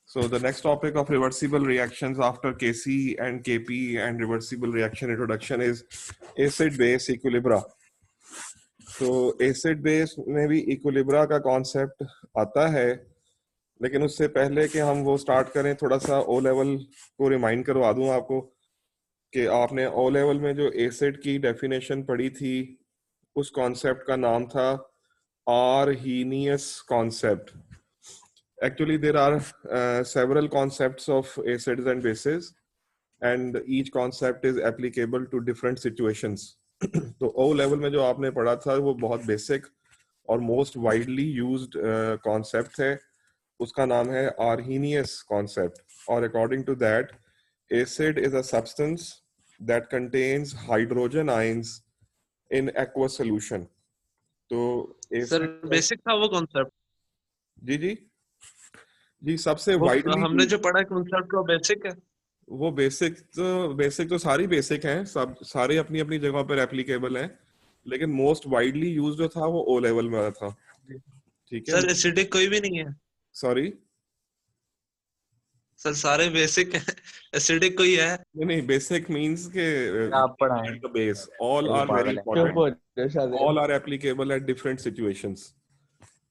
So the next topic of reversible reactions after Kc and Kp and reversible reaction introduction is acid-base equilibria. तो acid base में भी इक्विलिब्रा का concept आता है, लेकिन उससे पहले कि हम वो स्टार्ट करें थोड़ा सा ओ लेवल को रिमाइंड करवा दूं आपको कि आपने ओ लेवल में जो एसिड की डेफिनेशन पढ़ी थी उस कॉन्सेप्ट का नाम था Arrhenius concept. Actually, there are several concepts of acids and bases, and each concept is applicable to different situations. तो O level में जो आपने पढ़ा था वो बहुत बेसिक और मोस्ट वाइडली यूज्ड कॉन्सेप्ट है, उसका नाम है Arrhenius concept. और according to that, acid is a substance that contains hydrogen ions in aqueous solution. तो सर बेसिक था वो कॉन्सेप्ट. जी जी सबसे वाइडली हमने जो पढ़ा कॉन्सेप्ट वो बेसिक है. वो बेसिक तो सारी बेसिक हैं, सब सारे अपनी अपनी जगह पर एप्लीकेबल हैं, लेकिन मोस्ट वाइडली यूज जो था वो ओ लेवल में था. ठीक है सर, एसिडिक कोई भी नहीं है. सॉरी सर सारे बेसिक हैं, एसिडिक कोई है नहीं, बेसिक मींस के आप पढ़ाएं the base all are very important, all are applicable at different situations.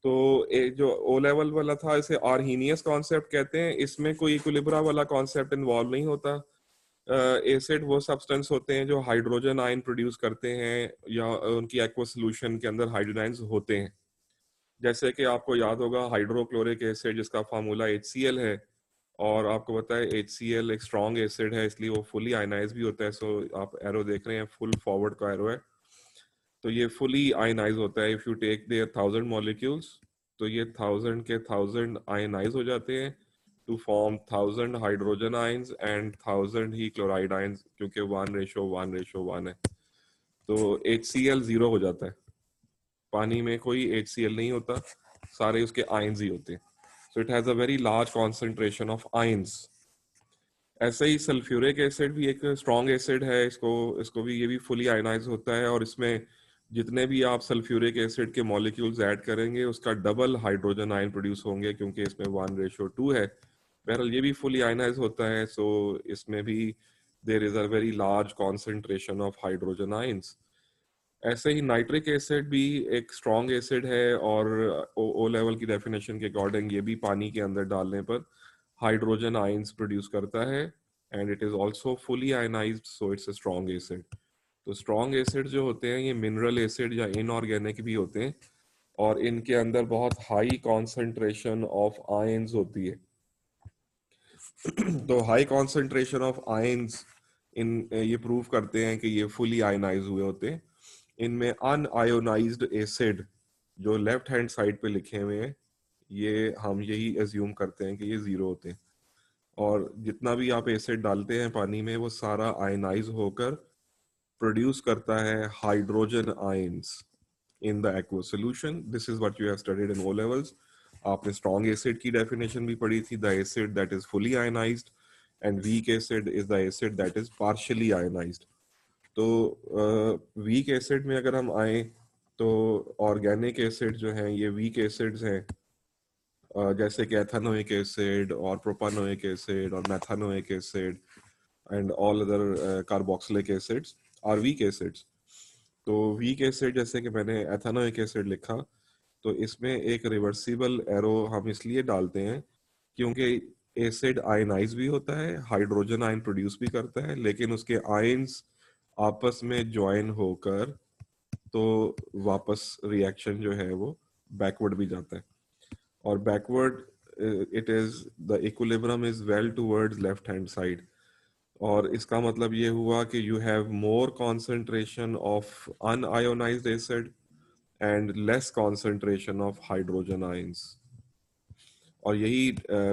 तो एक जो ओ लेवल वाला था इसे आर्हीनियस कॉन्सेप्ट कहते हैं. इसमें कोई इक्विलिब्रा वाला कॉन्सेप्ट इन्वॉल्व नहीं होता. एसिड वो सब्सटेंस होते हैं जो हाइड्रोजन आयन प्रोड्यूस करते हैं या उनकी एक्वस सोल्यूशन के अंदर हाइड्रोजन आयंस होते हैं. जैसे कि आपको याद होगा हाइड्रोक्लोरिक एसिड जिसका फार्मूला HCl है, और आपको पता है HCl एक स्ट्रॉन्ग एसिड है इसलिए वो फुली आयनाइज भी होता है. सो आप एरो देख रहे हैं, फुल फॉरवर्ड का एरो है, तो ये फुली आयनाइज होता है. If you take there 1000 molecules तो ये 1000 के 1000 आयनाइज हो जाते हैं to form 1000 hydrogen ions and 1000 ही क्लोराइड आयंस, क्योंकि 1:1:1 है. तो HCl 0 हो जाता है. पानी में कोई HCl नहीं होता, सारे उसके आयंस ही होते हैं. So it has a very large concentration of ions. ऐसे ही सल्फ्यूरिक एसिड भी एक स्ट्रॉन्ग एसिड है, इसको भी ये भी फुली आयनाइज होता है, और इसमें जितने भी आप सल्फ्यूरिक एसिड के मॉलिक्यूल्स ऐड करेंगे उसका डबल हाइड्रोजन आयन प्रोड्यूस होंगे, क्योंकि इसमें 1:2 है. बहरहाल ये भी फुली आयनाइज होता है. सो इसमें भी there is a very large concentration of hydrogen ions. ऐसे ही नाइट्रिक एसिड भी एक स्ट्रॉन्ग एसिड है, और ओ लेवल की डेफिनेशन के अकॉर्डिंग ये भी पानी के अंदर डालने पर हाइड्रोजन आयंस प्रोड्यूस करता है, and it is also fully ionised, so it's a strong acid. तो स्ट्रॉन्ग एसिड जो होते हैं ये मिनरल एसिड या इनऑर्गेनिक भी होते हैं, और इनके अंदर बहुत हाई कॉन्सेंट्रेशन ऑफ आयंस होती है. तो high concentration of ions in ये प्रूव करते हैं कि ये फुली आयनाइज हुए होते हैं. इनमें अनआयोनाइज्ड एसिड जो लेफ्ट हैंड साइड पे लिखे हुए हैं, ये हम यही एज्यूम करते हैं कि ये 0 होते हैं, और जितना भी आप एसिड डालते हैं पानी में वो सारा आयनाइज होकर प्रोड्यूस करता है hydrogen ions in the aqueous solution. This is what you have studied in O levels. आपने स्ट्रॉन्ग एसिड की डेफिनेशन भी पढ़ी थी, the acid that is fully ionised, and weak acid is the acid that is partially ionised. तो weak acid में अगर हम आए तो ऑर्गेनिक एसिड जो हैं ये वीक एसिड्स हैं, जैसे कि एथेनोइक एसिड और प्रोपानोइक एसिड और methanoic acid and all other carboxylic acids are weak acids. तो वीक एसिड जैसे कि मैंने एथेनोइक एसिड लिखा, तो इसमें एक रिवर्सिबल एरो हम इसलिए डालते हैं क्योंकि एसिड आयनाइज भी होता है, हाइड्रोजन आयन प्रोड्यूस भी करता है, लेकिन उसके आयंस आपस में ज्वाइन होकर तो वापस रिएक्शन जो है वो बैकवर्ड भी जाता है, और backward it is the equilibrium is well towards left hand side. और इसका मतलब ये हुआ कि you have more concentration of unionised acid and less concentration of hydrogen ions. और यही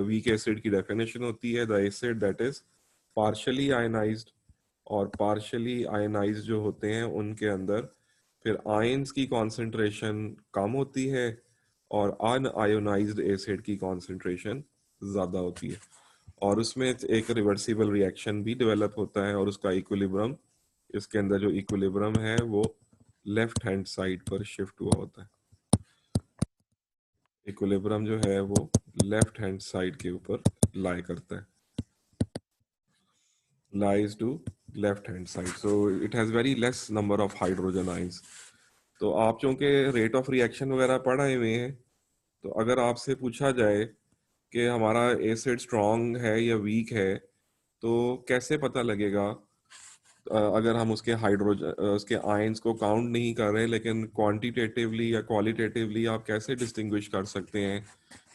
वीक एसिड की डेफिनेशन होती है, the acid that is partially ionised. और पार्शियली आयनाइज्ड जो होते हैं उनके अंदर फिर आयंस की कॉन्सेंट्रेशन कम होती है, और अनआयोनाइज्ड एसिड की कॉन्सेंट्रेशन ज्यादा होती है, और उसमें एक रिवर्सिबल रिएक्शन भी डेवलप होता है, और उसका इक्विलिब्रियम, इसके अंदर जो इक्विलिब्रियम है वो लेफ्ट हैंड साइड पर शिफ्ट हुआ होता है. इक्विलिब्रियम जो है वो लेफ्ट हैंड साइड के ऊपर लाई करता है, lies to left hand side, so it has very less number of hydrogen ions. तो आप चूंकि रेट ऑफ रिएक्शन वगैरह पढ़े हुए हैं, तो अगर आपसे पूछा जाए कि हमारा एसिड स्ट्रॉन्ग है या वीक है, तो कैसे पता लगेगा? अगर हम उसके हाइड्रोजन उसके आयंस को काउंट नहीं कर रहे, लेकिन क्वांटिटेटिवली या क्वालिटेटिवली आप कैसे डिस्टिंग्विश कर सकते हैं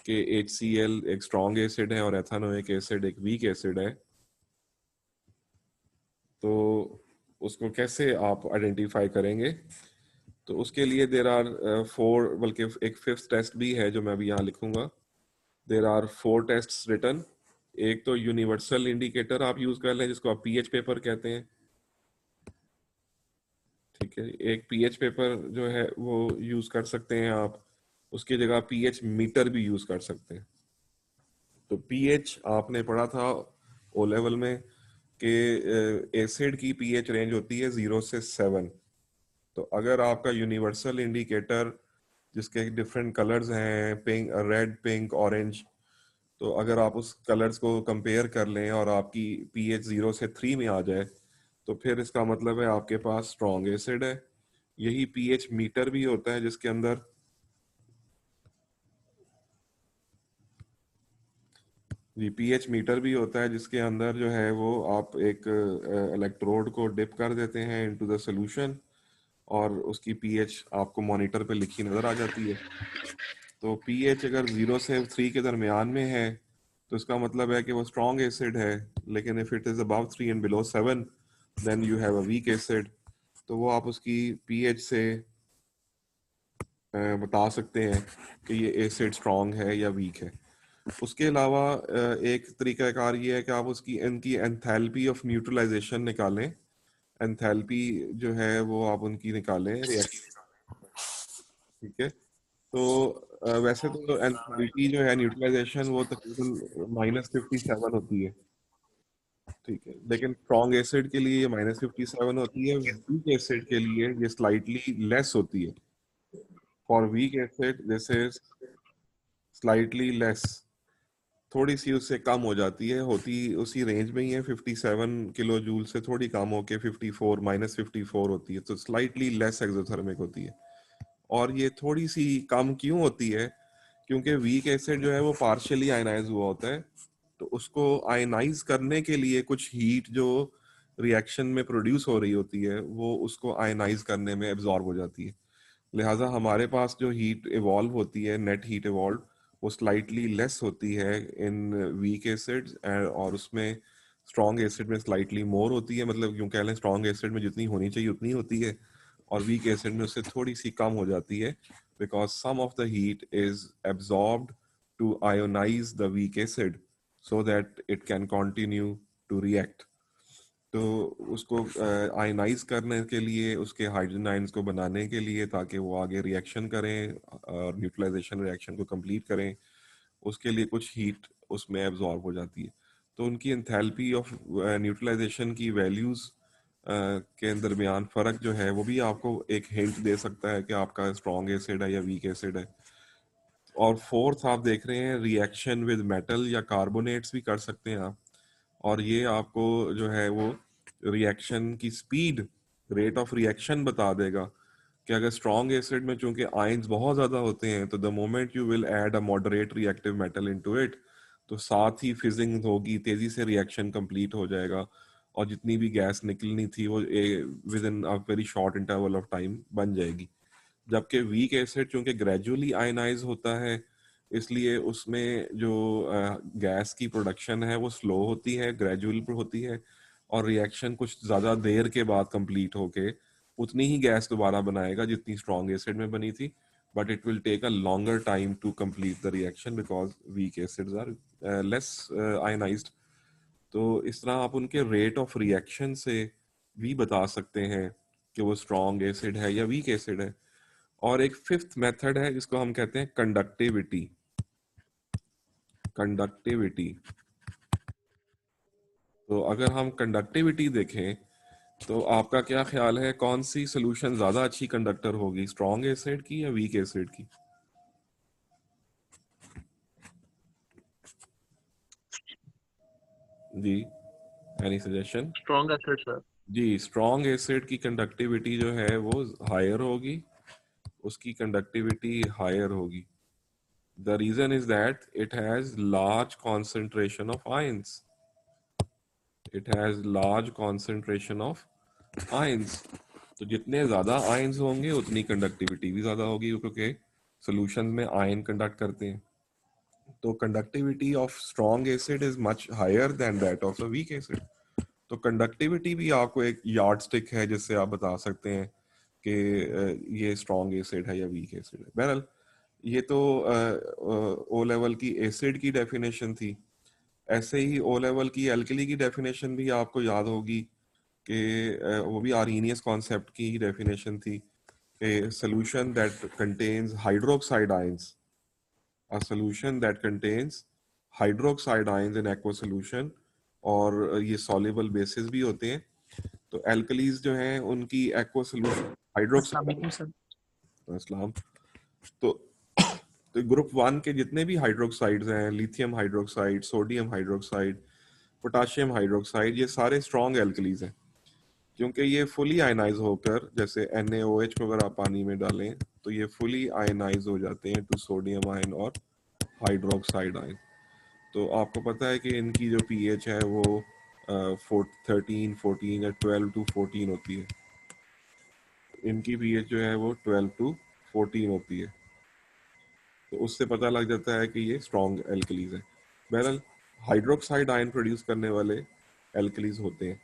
कि HCl एक स्ट्रॉन्ग एसिड है और एथेनोइक एसिड एक वीक एसिड है? तो उसको कैसे आप आइडेंटिफाई करेंगे? तो उसके लिए देर आर 4, बल्कि एक 5th टेस्ट भी है जो मैं अभी यहाँ लिखूंगा। There are 4 tests written. एक तो यूनिवर्सल इंडिकेटर आप यूज कर लें, जिसको आप पीएच पेपर कहते हैं, ठीक है। एक पीएच पेपर जो है वो यूज कर सकते हैं आप, उसकी जगह पीएच मीटर भी यूज कर सकते हैं। तो पीएच आपने पढ़ा था ओ लेवल में कि एसिड की पीएच रेंज होती है 0 से 7। तो अगर आपका यूनिवर्सल इंडिकेटर जिसके डिफरेंट कलर्स हैं, पिंक, रेड, पिंक, ऑरेंज, तो अगर आप उस कलर्स को कंपेयर कर लें और आपकी पीएच 0 से 3 में आ जाए, तो फिर इसका मतलब है आपके पास स्ट्रॉन्ग एसिड है। यही पीएच मीटर भी होता है, जिसके अंदर पीएच मीटर भी होता है, जिसके अंदर जो है वो आप एक इलेक्ट्रोड को डिप कर देते हैं इनटू द सॉल्यूशन, और उसकी पीएच आपको मॉनिटर पे लिखी नजर आ जाती है। तो पीएच अगर 0 से 3 के दरमियान में है, तो इसका मतलब है कि वो स्ट्रॉन्ग एसिड है। लेकिन if it is above 3 and below 7, then you have a weak acid. तो वो आप उसकी पीएच से बता सकते हैं कि ये एसिड स्ट्रॉन्ग है या वीक है। उसके अलावा एक तरीकाकार ये है कि आप उसकी इनकी एंथैल्पी ऑफ न्यूट्रलाइजेशन निकालें। एंथैल्पी जो है वो आप उनकी निकालें रिएक्शन, ठीक है। तो वैसे तो एंथैल्पी जो है न्यूट्रलाइजेशन वो तकरीबन -57 होती है, ठीक है। लेकिन स्ट्रॉन्ग एसिड के लिए ये -57 होती है, वीक एसिड के लिए ये स्लाइटली लेस होती है। For weak acid this is slightly less, थोड़ी सी उससे कम हो जाती है, होती उसी रेंज में ही है, 57 किलो जूल से थोड़ी कम होके 54 -54 होती है, तो स्लाइटली लेस एक्सोथर्मिक होती है। और ये थोड़ी सी कम क्यों होती है? क्योंकि वीक एसिड जो है वो पार्शियली आयनाइज हुआ होता है, तो उसको आयनाइज करने के लिए कुछ हीट जो रिएक्शन में प्रोड्यूस हो रही होती है, वो उसको आयनाइज करने में एब्जॉर्ब हो जाती है। लिहाजा हमारे पास जो हीट इवॉल्व होती है, नेट हीट इवॉल्व, वो स्लाइटली लेस होती है इन वीक एसिड्स, और उसमें स्ट्रॉन्ग एसिड में स्लाइटली मोर होती है। मतलब यूं कह लें, स्ट्रॉन्ग एसिड में जितनी होनी चाहिए उतनी होती है, और वीक एसिड में उससे थोड़ी सी कम हो जाती है, because some of the heat is absorbed to ionise the weak acid so that it can continue to react. तो उसको आयनाइज करने के लिए, उसके हाइड्रोजन आयंस को बनाने के लिए, ताकि वो आगे रिएक्शन करें और न्यूट्रलाइजेशन रिएक्शन को कंप्लीट करें, उसके लिए कुछ हीट उसमें एब्जॉर्ब हो जाती है। तो उनकी एंथैल्पी ऑफ न्यूट्रलाइजेशन की वैल्यूज के दरमियान फ़र्क जो है वो भी आपको एक हिंट दे सकता है कि आपका स्ट्रॉन्ग एसिड है या वीक एसिड है। और फोर्थ आप देख रहे हैं, रिएक्शन विद मेटल या कार्बोनेट्स भी कर सकते हैं आप, और ये आपको जो है वो रिएक्शन की स्पीड, रेट ऑफ रिएक्शन बता देगा कि अगर स्ट्रॉन्ग एसिड में चूंकि आयंस बहुत ज्यादा होते हैं, तो the moment you will add a moderate reactive metal into it, तो साथ ही फिजिंग होगी, तेजी से रिएक्शन कंप्लीट हो जाएगा, और जितनी भी गैस निकलनी थी वो with in a very short interval of time बन जाएगी। जबकि वीक एसिड चूंकि ग्रेजुअली आयनाइज होता है, इसलिए उसमें जो गैस की प्रोडक्शन है वो स्लो होती है, ग्रेजुअल होती है, और रिएक्शन कुछ ज़्यादा देर के बाद कंप्लीट होके उतनी ही गैस दोबारा बनाएगा जितनी स्ट्रॉन्ग एसिड में बनी थी, but it will take a longer time to complete the reaction because weak acids are less ionised. तो इस तरह आप उनके रेट ऑफ रिएक्शन से भी बता सकते हैं कि वो स्ट्रॉन्ग एसिड है या वीक एसिड है। और एक 5th मेथड है जिसको हम कहते हैं कंडक्टिविटी। कंडक्टिविटी, तो अगर हम कंडक्टिविटी देखें, तो आपका क्या ख्याल है कौन सी सोल्यूशन ज्यादा अच्छी कंडक्टर होगी, स्ट्रॉन्ग एसिड की या वीक एसिड की? जी, any suggestion? Strong acid sir. जी, स्ट्रॉन्ग एसिड की कंडक्टिविटी जो है वो हायर होगी, उसकी कंडक्टिविटी हायर होगी। The reason is that it has large concentration of ions. It has large concentration of ions. तो जितने ज्यादा आयंस होंगे उतनी कंडक्टिविटी भी ज्यादा होगी, क्योंकि सॉल्यूशन में आयन कंडक्ट करते हैं। तो conductivity of strong acid is much higher than that of a weak acid. तो कंडक्टिविटी भी आपको एक यार्ड स्टिक है जिससे आप बता सकते हैं कि ये स्ट्रॉन्ग एसिड है या वीक एसिड है। बहरहाल ये तो ओ लेवल की एसिड की डेफिनेशन थी। ऐसे ही ओ लेवल की एल्कली की डेफिनेशन भी आपको याद होगी कि वो भी आर्हीनियस कॉन्सेप्ट की डेफिनेशन थी। ए solution that contains hydroxide ions, a solution that contains hydroxide ions in aqueous solution, और ये soluble bases भी होते हैं। तो एल्कलीज जो हैं उनकी एक्वस सॉल्यूशन अस्सलाम हाइड्रोक्साइड। वालेकुम सर। अस्सलाम। तो तो ग्रुप वन के जितने भी हाइड्रोक्साइड्स हैं, lithium hydroxide, sodium hydroxide, potassium hydroxide, ये सारे स्ट्रॉन्ग एल्कलीज हैं, क्योंकि ये फुली आयनाइज होकर, जैसे NaOH को अगर आप पानी में डालें तो ये फुली आयनाइज हो जाते हैं टू सोडियम आयन और हाइड्रोक्साइड आयन। तो आपको पता है कि इनकी जो पीएच है वो 13, 14 या 12 to 14 होती है। इनकी पीएच जो है वो 12 to 14 होती है। तो उससे पता लग जाता है कि ये स्ट्रॉन्ग एल्कलीज है। बहरहाल हाइड्रोक्साइड आयन प्रोड्यूस करने वाले एल्कलीज होते हैं।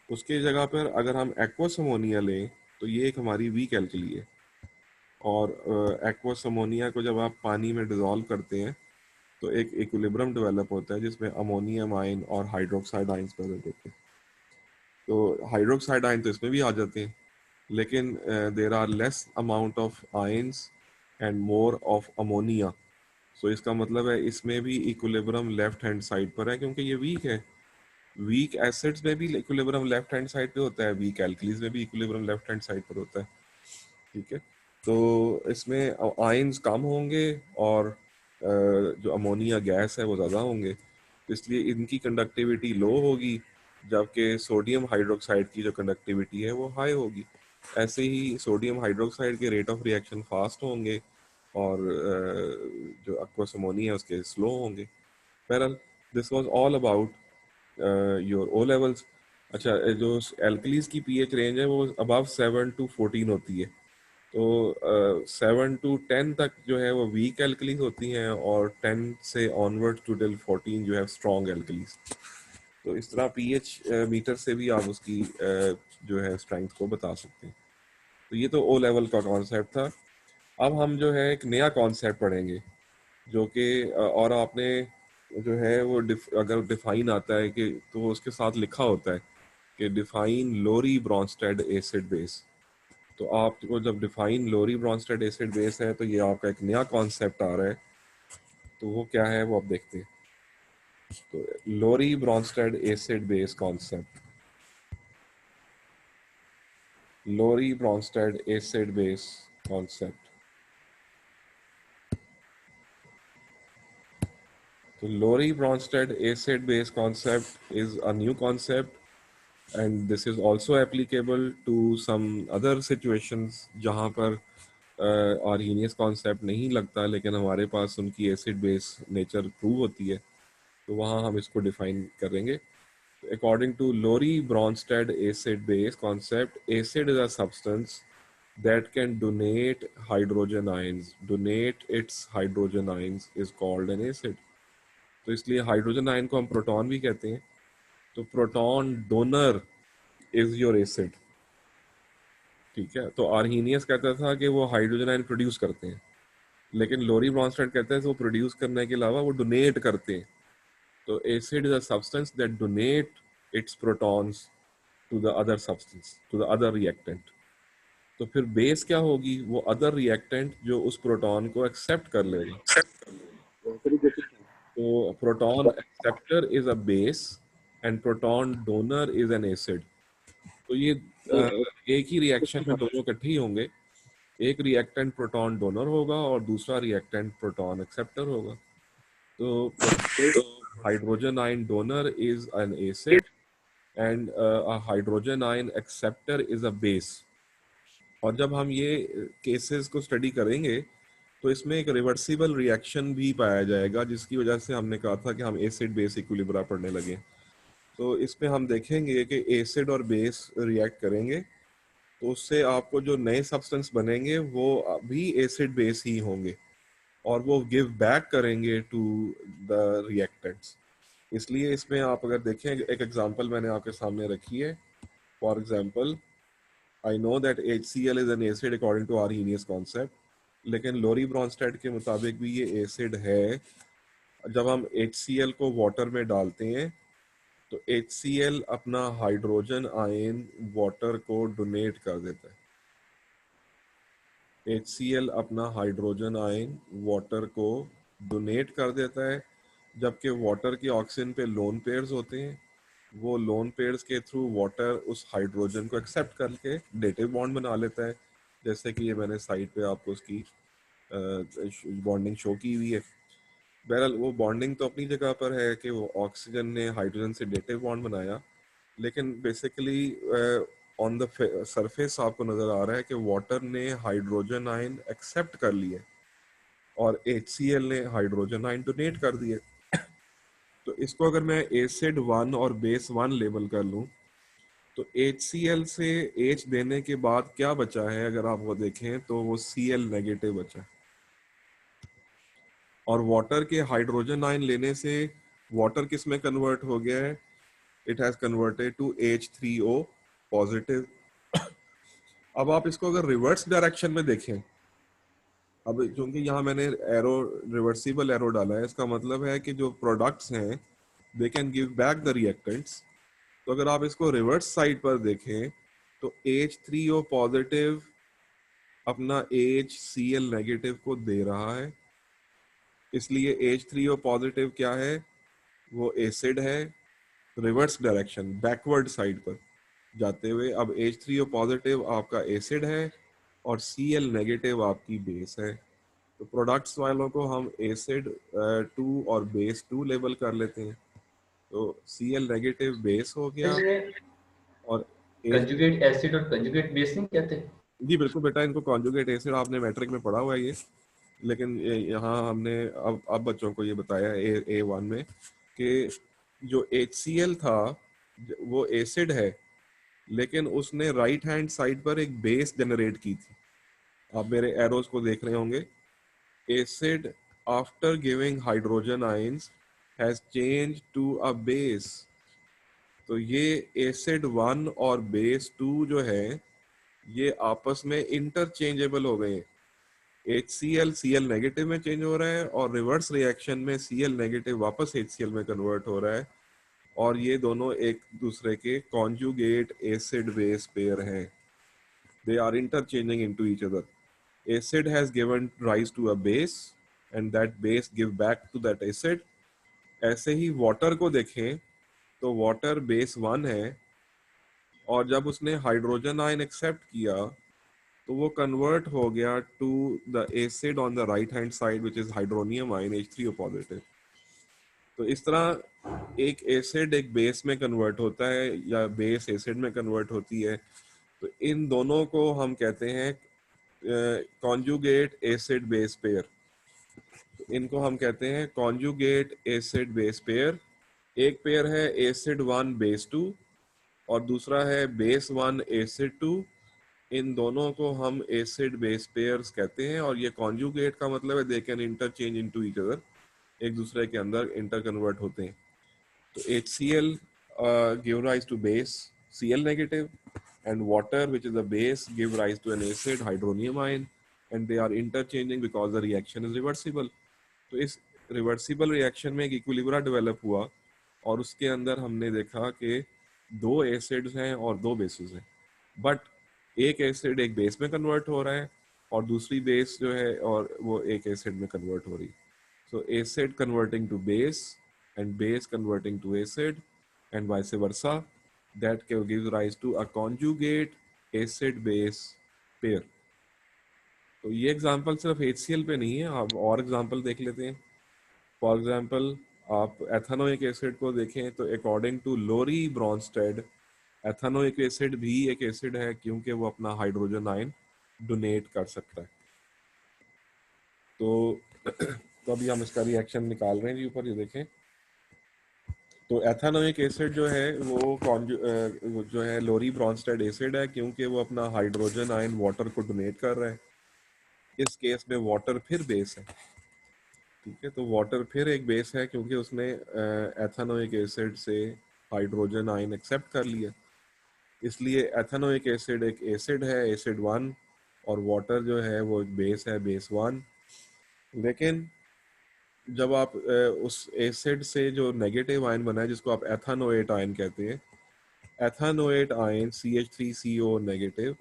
उसके जगह पर अगर हम एक्वस अमोनिया लें तो ये एक हमारी वीक एल्कली है। और एक्वस अमोनिया को जब आप पानी में डिजोल्व करते हैं तो एक इक्विलिब्रियम डेवलप होता है जिसमें अमोनियम आयन और हाइड्रोक्साइड आयंस प्रेजेंट होते हैं। तो हाइड्रोक्साइड आयन तो इसमें भी आ जाते हैं, लेकिन there are less amount of ions and more of ammonia. So इसका मतलब है इसमें भी इक्विलिब्रियम लेफ्ट हैंड साइड पर है, क्योंकि ये वीक है। वीक एसिड्स में भी इक्विलिब्रियम लेफ्ट हैंड साइड पे होता है, वीक एल्कलीज में भी इक्विलिब्रियम लेफ्ट हैंड साइड पर होता है। ठीक है। तो इसमें आयंस कम होंगे और जो अमोनिया गैस है वो ज़्यादा होंगे, इसलिए इनकी कंडक्टिविटी लो होगी, जबकि सोडियम हाइड्रोक्साइड की जो कंडक्टिविटी है वो हाई होगी। ऐसे ही सोडियम हाइड्रोक्साइड के रेट ऑफ रिएक्शन फास्ट होंगे और जो aqueous अमोनिया है उसके स्लो होंगे। बहरहाल this was all about your O levels. अच्छा, जो एल्कलीज की पीएच रेंज है वो अबव 7 to 14 होती है। तो 7 to 10 तक जो है वो वीक एल्कलीज होती हैं, और 10 से ऑनवर्ड टू टिल 14 जो है स्ट्रॉन्ग एल्कलीज। तो इस तरह पीएच मीटर से भी आप उसकी जो है स्ट्रेंथ को बता सकते हैं। तो ये तो ओ लेवल का कॉन्सेप्ट था। अब हम जो है एक नया कॉन्सेप्ट पढ़ेंगे, जो कि और आपने जो है वो अगर डिफाइन आता है कि तो उसके साथ लिखा होता है कि डिफाइन लोरी ब्रॉन्स्टेड एसिड बेस। तो आपको जब डिफाइन लोरी ब्रॉन्स्टेड एसिड बेस है तो ये आपका एक नया कॉन्सेप्ट आ रहा है। तो वो क्या है वो आप देखते हैं। तो Lowry Bronsted acid base concept, Lowry Bronsted acid base concept. तो Lowry Bronsted acid base concept is a new concept, and this is also applicable to some other situations जहाँ पर आर्हीनियस कॉन्सेप्ट नहीं लगता लेकिन हमारे पास उनकी एसिड बेस नेचर प्रूव होती है, तो वहाँ हम इसको डिफाइन करेंगे। According to Lowry Bronsted acid base concept, acid is a substance that can donate hydrogen ions, donate its hydrogen ions is called an acid। तो इसलिए हाइड्रोजन आयन को हम प्रोटॉन भी कहते हैं। तो proton donor is your acid. ठीक है। तो आर्हीनियस कहता था कि वो हाइड्रोजन आयन प्रोड्यूस करते हैं, लेकिन लोरी ब्रॉन्स्टेड कहते हैं वो प्रोड्यूस करने के अलावा वो डोनेट करते हैं। तो acid is a substance that donate its protons to the other substance, to the other reactant. तो फिर बेस क्या होगी? वो अदर रिएक्टेंट जो उस प्रोटॉन को एक्सेप्ट कर लेगा। तो proton acceptor is a base and proton donor is an acid. तो ये एक ही रिएक्शन में दोनों इकट्ठे ही होंगे। एक रिएक्टेंट प्रोटॉन डोनर होगा और दूसरा रिएक्टेंट प्रोटॉन एक्सेप्टर होगा। तो hydrogen ion donor is an acid and a hydrogen ion acceptor is a base. और जब हम ये केसेस को स्टडी करेंगे तो इसमें एक रिवर्सिबल रिएक्शन भी पाया जाएगा, जिसकी वजह से हमने कहा था कि हम एसिड बेस इक्विलिब्रा पढ़ने लगे। तो इसमें हम देखेंगे कि एसिड और बेस रिएक्ट करेंगे तो उससे आपको जो नए सब्सटेंस बनेंगे वो भी एसिड बेस ही होंगे और वो गिव बैक करेंगे टू द रिएक्टेंट्स। इसलिए इसमें आप अगर देखें, एक एग्जांपल मैंने आपके सामने रखी है। For example, I know that HCl is an acid according to Arrhenius concept, लेकिन लोरी ब्रॉन्स्टेड के मुताबिक भी ये एसिड है। जब हम HCl को वाटर में डालते हैं तो HCl अपना हाइड्रोजन आयन वाटर को डोनेट कर देता है। HCl अपना हाइड्रोजन आयन वाटर को डोनेट कर देता है, जबकि वाटर के ऑक्सीजन पे लोन पेयर्स होते हैं। वो लोन पेयर्स के थ्रू वाटर उस हाइड्रोजन को एक्सेप्ट करके डेटिव बॉन्ड बना लेता है, जैसे कि ये मैंने साइड पे आपको उसकी बॉन्डिंग शो की हुई है। बहरहाल वो बॉन्डिंग तो अपनी जगह पर है कि वो ऑक्सीजन ने हाइड्रोजन से डेटिव बॉन्ड बनाया, लेकिन बेसिकली ऑन द सरफेस आपको नजर आ रहा है कि वाटर ने हाइड्रोजन आयन एक्सेप्ट कर लिए और HCl ने हाइड्रोजन आयन डोनेट कर दिए। तो इसको अगर मैं एसिड 1 और बेस 1 लेबल कर लूं तो HCl से H देने के बाद क्या बचा है, अगर आप वो देखें तो वो Cl नेगेटिव बचा है। और वाटर के हाइड्रोजन आयन लेने से वाटर किस में कन्वर्ट हो गया है? It has converted to H3O positive. अब आप इसको अगर रिवर्स डायरेक्शन में देखें, अब क्योंकि यहाँ मैंने एरो रिवर्सिबल एरो डाला है, इसका मतलब है कि जो प्रोडक्ट्स हैं they can give back the reactants. तो अगर आप इसको रिवर्स साइड पर देखें तो H3O पॉजिटिव अपना HCl नेगेटिव को दे रहा है, इसलिए H3O पॉजिटिव क्या है? वो एसिड है। रिवर्स डायरेक्शन बैकवर्ड साइड पर जाते हुए अब H3O पॉजिटिव आपका एसिड है और Cl नेगेटिव आपकी बेस है। तो प्रोडक्ट्स वालों को हम एसिड 2 और बेस 2 लेबल कर लेते हैं। तो Cl नेगेटिव बेस हो गया और कंजुगेट एसिड और कंजुगेट बेस नहीं कहते? जी बिल्कुल बेटा, इनको कॉन्जुगेट एसिड आपने मैट्रिक में पढ़ा हुआ है ये, लेकिन यहाँ हमने अब बच्चों को ये बताया A1 में कि जो HCl था वो एसिड है, लेकिन उसने राइट हैंड साइड पर एक बेस जनरेट की थी। आप मेरे एरोज को देख रहे होंगे। Acid after giving hydrogen ions has change to a base. तो ये एसिड 1 और बेस 2 जो है ये आपस में इंटरचेंजेबल हो गए। HCl Cl नेगेटिव में चेंज हो रहा है और रिवर्स रिएक्शन में Cl नेगेटिव वापस HCl में कन्वर्ट हो रहा है, और ये दोनों एक दूसरे के कॉन्जुगेट एसिड बेस पेयर हैं। They are interchanging into each other. Acid has given rise to a base and that base give back to that acid. ऐसे ही वाटर को देखें तो वाटर बेस 1 है और जब उसने हाइड्रोजन आयन एक्सेप्ट किया तो वो कन्वर्ट हो गया to the acid on the right hand side which is hydronium ion H3O positive. तो इस तरह एक एसिड एक बेस में कन्वर्ट होता है या बेस एसिड में कन्वर्ट होती है। तो इन दोनों को हम कहते हैं कॉन्जुगेट एसिड बेस पेयर। इनको हम कहते हैं कॉन्जुगेट एसिड बेस पेयर। एक पेयर है एसिड 1 बेस 2 और दूसरा है बेस 1 एसिड 2। इन दोनों को हम एसिड बेस पेयर्स कहते हैं और ये कॉन्जुगेट का मतलब है they can interchange into each other, एक दूसरे के अंदर इंटर कन्वर्ट होते हैं। तो HCl give rise to base Cl negative and water which is the base give rise to an acid hydronium ion and they are interchanging because the reaction is reversible. तो इस reversible reaction में एक इक्विलिब्रा develop हुआ और उसके अंदर हमने देखा कि 2 एसिड्स हैं और 2 बेसिस हैं, बट एक एसिड एक बेस में कन्वर्ट हो रहा है और दूसरी बेस जो है और वो एक एसिड में कन्वर्ट हो रही है। So acid converting to base and base converting to acid and vice versa, that gives rise to a conjugate acid base pair. तो ये एग्जांपल सिर्फ HCl पे नहीं है, आप और एग्जांपल देख लेते हैं। फॉर एग्जांपल आप एथेनोइक एसिड को देखें तो according to Lowry Bronsted ethanoic acid भी एक एसिड है क्योंकि वो अपना हाइड्रोजन आयन डोनेट कर सकता है। तो अभी हम इसका रिएक्शन निकाल रहे हैं जी, ऊपर ये देखें। तो एथेनोइक एसिड जो है वो जो है लोरी ब्रॉन्स्टेड एसिड है क्योंकि वो अपना हाइड्रोजन आयन वाटर को डोनेट कर रहा है। इस केस में वाटर फिर बेस है, ठीक है। तो वाटर फिर एक बेस है क्योंकि उसने एथेनोइक एसिड से हाइड्रोजन आयन एक्सेप्ट कर लिया, इसलिए एथेनोइक एसिड एक एसिड है, एसिड 1, और वाटर जो है वो एक बेस है, बेस 1। लेकिन जब आप उस एसिड से जो नेगेटिव आयन बना है जिसको आप एथेनोएट आयन कहते हैं, एथेनोएट आयन CH3CO नेगेटिव,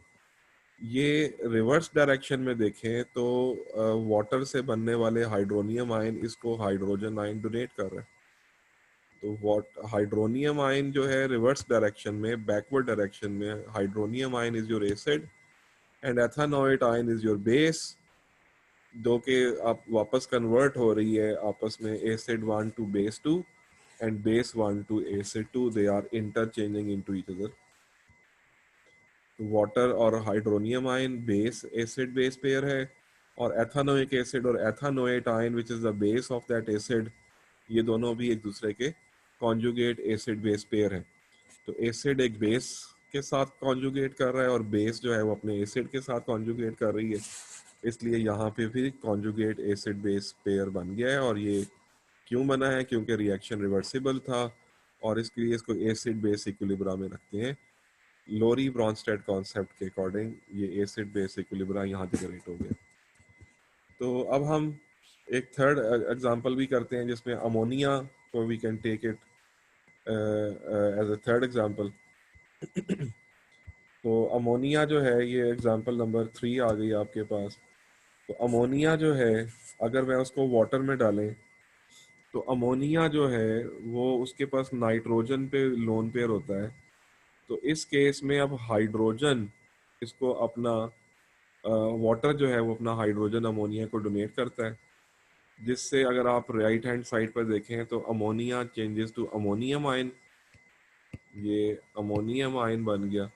ये रिवर्स डायरेक्शन में देखें तो वाटर से बनने वाले हाइड्रोनियम आयन इसको हाइड्रोजन आयन डोनेट कर रहे हैं। तो हाइड्रोनियम आयन जो है रिवर्स डायरेक्शन में, बैकवर्ड डायरेक्शन में, hydronium ion is your acid and ethanoate ion is your base, दो के आप वापस कन्वर्ट हो रही है आपस में, acid 1 to base 2 and base 1 to acid 2, they are interchanging into each other. Water और hydronium ion base acid base pair है, और एथेनोइक एसिड और ethanoate ion which is the base of that acid, ये दोनों भी एक दूसरे के कॉन्जुगेट एसिड बेस पेयर है। तो एसिड एक बेस के साथ कॉन्जुगेट कर रहा है और बेस जो है वो अपने एसिड के साथ कॉन्जुगेट कर रही है, इसलिए यहाँ पे भी कॉन्जुगेट एसिड बेस पेयर बन गया है। और ये क्यों बना है? क्योंकि रिएक्शन रिवर्सिबल था और इसके लिए इसको एसिड बेस इक्विलिब्रियम में रखते हैं। लोरी ब्रॉन्स्टेड कॉन्सेप्ट के अकॉर्डिंग ये एसिड बेस इक्विलिब्रियम यहाँ जनरेट हो गया। तो अब हम एक थर्ड एग्जांपल भी करते हैं जिसमें अमोनिया को we can take it as a third example. तो अमोनिया जो है, ये एग्जांपल नंबर 3 आ गई आपके पास। तो अमोनिया जो है, अगर मैं उसको वाटर में डालें तो अमोनिया जो है वो उसके पास नाइट्रोजन पे लोन पेयर होता है। तो इस केस में अब हाइड्रोजन इसको अपना वाटर जो है वो अपना हाइड्रोजन अमोनिया को डोनेट करता है, जिससे अगर आप राइट हैंड साइड पर देखें तो ammonia changes to ammonium ion, ये अमोनियम आयन बन गया।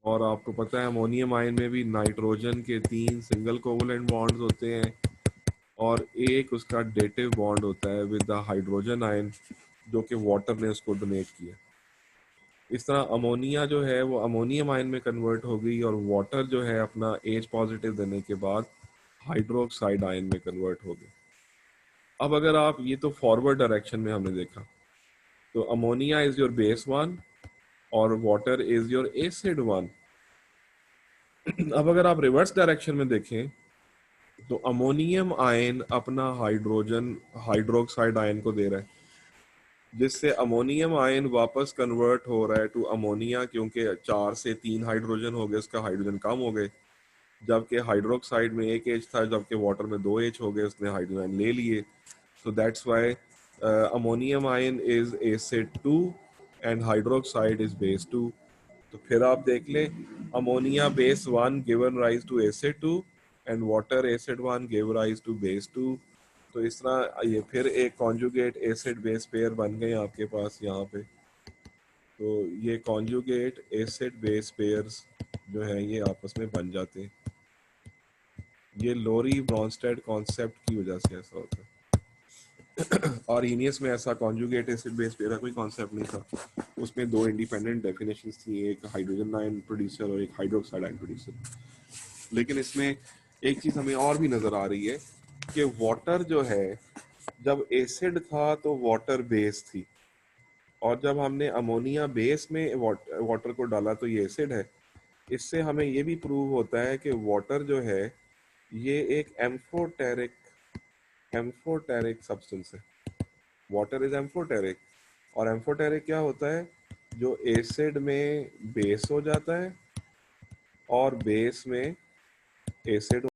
और आपको पता है अमोनियम आयन में भी नाइट्रोजन के 3 सिंगल कोवलेंट बॉन्ड्स होते हैं और एक उसका डेटिव बॉन्ड होता है विद द हाइड्रोजन आयन जो कि वाटर ने उसको डोनेट किया। इस तरह अमोनिया जो है वो अमोनियम आयन में कन्वर्ट हो गई और वाटर जो है अपना H पॉजिटिव देने के बाद हाइड्रोक्साइड आयन में कन्वर्ट हो गई। अब अगर आप ये तो फॉरवर्ड डायरेक्शन में हमने देखा, तो अमोनिया इज योर बेस 1 और वाटर इज योर एसिड 1। अब अगर आप रिवर्स डायरेक्शन में देखें तो अमोनियम आयन अपना हाइड्रोजन हाइड्रोक्साइड आयन को दे रहा है, जिससे अमोनियम आयन वापस कन्वर्ट हो रहा है टू अमोनिया, क्योंकि 4 से 3 हाइड्रोजन हो गए, उसका हाइड्रोजन कम हो गए, जबकि हाइड्रोक्साइड में 1 H था, जबकि वाटर में 2 H हो गए, उसने हाइड्रोजन ले लिए। So that's why ammonium ion is acid 2 and hydroxide is base 2. तो फिर आप देख लें, ammonia base 1 given rise to acid 2 and water acid 1 gave rise to base 2। तो इस तरह ये फिर एक कॉन्जुगेट एसिड बेस पेयर बन गए आपके पास यहाँ पे। तो ये कॉन्जुगेट एसिड बेस पेयर्स जो है ये आपस में बन जाते हैं। ये लोरी ब्रॉन्स्टेड कॉन्सेप्ट की वजह से ऐसा होता है। और इनियस में ऐसा कॉन्जुगेट एसिड बेस पेयर का कोई कॉन्सेप्ट नहीं था, उसमें 2 इंडिपेंडेंट डेफिनेशंस थी, एक हाइड्रोजन आयन प्रोड्यूसर और एक हाइड्रोक्साइड आयन प्रोड्यूसर। लेकिन इसमें एक चीज हमें और भी नजर आ रही है कि वाटर जो है, जब एसिड था तो वाटर बेस थी, और जब हमने अमोनिया बेस में वाटर को डाला तो ये एसिड है। इससे हमें ये भी प्रूव होता है कि वाटर जो है ये एक एम्फोटेरिक सब्सटेंस है। वाटर इज एम्फोटेरिक, और एम्फोटेरिक क्या होता है? जो एसिड में बेस हो जाता है और बेस में एसिड